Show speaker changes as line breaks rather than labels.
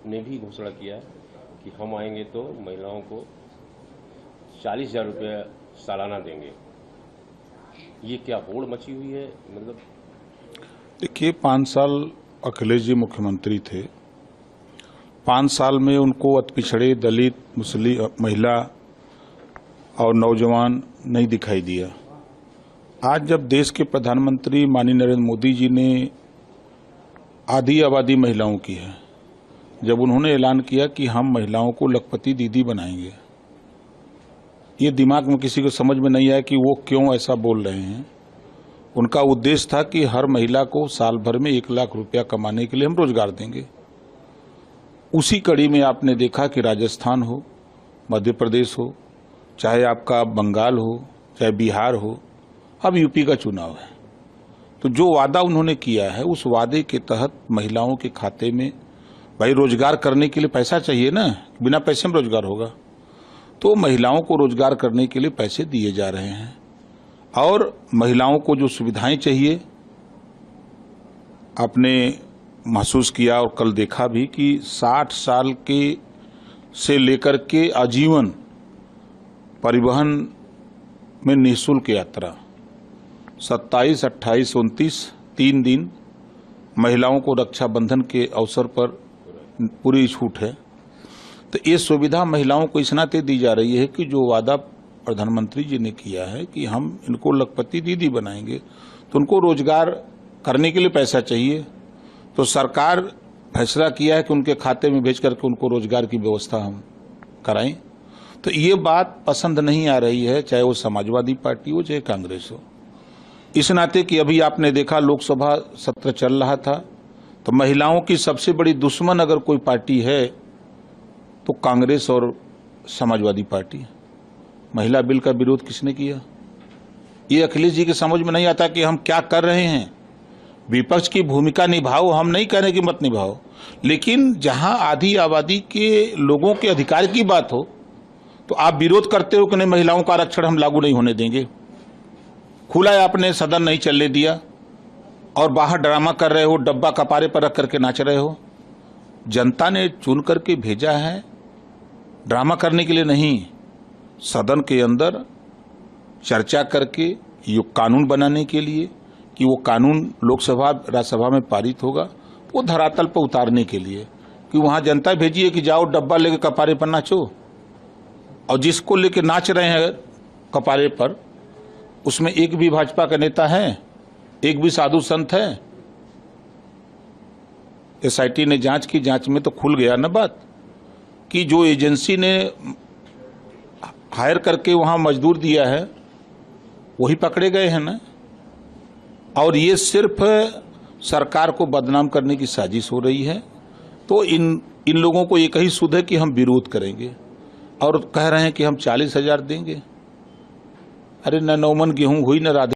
ने भी घोषणा किया कि हम आएंगे तो महिलाओं को 40,000 रुपया सालाना देंगे। ये क्या होड़ मची हुई है? मतलब
देखिए, 5 साल अखिलेश जी मुख्यमंत्री थे। 5 साल में उनको अति पिछड़े, दलित, मुस्लिम, महिला और नौजवान नहीं दिखाई दिया। आज जब देश के प्रधानमंत्री माननीय नरेंद्र मोदी जी ने आधी आबादी महिलाओं की है, जब उन्होंने ऐलान किया कि हम महिलाओं को लखपति दीदी बनाएंगे, ये दिमाग में किसी को समझ में नहीं आया कि वो क्यों ऐसा बोल रहे हैं। उनका उद्देश्य था कि हर महिला को साल भर में 1 लाख रुपया कमाने के लिए हम रोजगार देंगे। उसी कड़ी में आपने देखा कि राजस्थान हो, मध्य प्रदेश हो, चाहे आपका बंगाल हो, चाहे बिहार हो, अब यूपी का चुनाव है, तो जो वादा उन्होंने किया है उस वादे के तहत महिलाओं के खाते में, भाई रोजगार करने के लिए पैसा चाहिए ना, बिना पैसे में रोजगार होगा, तो महिलाओं को रोजगार करने के लिए पैसे दिए जा रहे हैं। और महिलाओं को जो सुविधाएं चाहिए, आपने महसूस किया और कल देखा भी कि 60 साल के से लेकर के आजीवन परिवहन में निःशुल्क यात्रा, 27, 28, 29 3 दिन महिलाओं को रक्षाबंधन के अवसर पर पूरी छूट है। तो ये सुविधा महिलाओं को इस नाते दी जा रही है कि जो वादा प्रधानमंत्री जी ने किया है कि हम इनको लखपति दीदी बनाएंगे, तो उनको रोजगार करने के लिए पैसा चाहिए, तो सरकार फैसला किया है कि उनके खाते में भेज करके उनको रोजगार की व्यवस्था हम कराएं। तो ये बात पसंद नहीं आ रही है, चाहे वो समाजवादी पार्टी हो चाहे कांग्रेस हो। इस नाते कि अभी आपने देखा लोकसभा सत्र चल रहा था, तो महिलाओं की सबसे बड़ी दुश्मन अगर कोई पार्टी है तो कांग्रेस और समाजवादी पार्टी। महिला बिल का विरोध किसने किया? ये अखिलेश जी के समझ में नहीं आता कि हम क्या कर रहे हैं। विपक्ष की भूमिका निभाओ, हम नहीं कह रहे कि मत निभाओ, लेकिन जहां आधी आबादी के लोगों के अधिकार की बात हो तो आप विरोध करते हो कि नहीं, महिलाओं का आरक्षण हम लागू नहीं होने देंगे। खुला आपने सदन नहीं चलने दिया और बाहर ड्रामा कर रहे हो, डब्बा कपारे पर रख करके नाच रहे हो। जनता ने चुन करके भेजा है ड्रामा करने के लिए नहीं, सदन के अंदर चर्चा करके ये कानून बनाने के लिए कि वो कानून लोकसभा राज्यसभा में पारित होगा, वो धरातल पर उतारने के लिए कि वहां जनता भेजी है कि जाओ डब्बा लेके कपारे पर नाचो। और जिसको लेके नाच रहे हैं कपारे पर, उसमें एक भी भाजपा का नेता है, एक भी साधु संत है। एसआईटी ने जांच की, जांच में तो खुल गया ना बात कि जो एजेंसी ने हायर करके वहां मजदूर दिया है वही पकड़े गए हैं ना। और ये सिर्फ सरकार को बदनाम करने की साजिश हो रही है। तो इन लोगों को एक ही सुध है कि हम विरोध करेंगे और कह रहे हैं कि हम 40,000 देंगे। अरे न 9 मन गेहूं हुई न राधे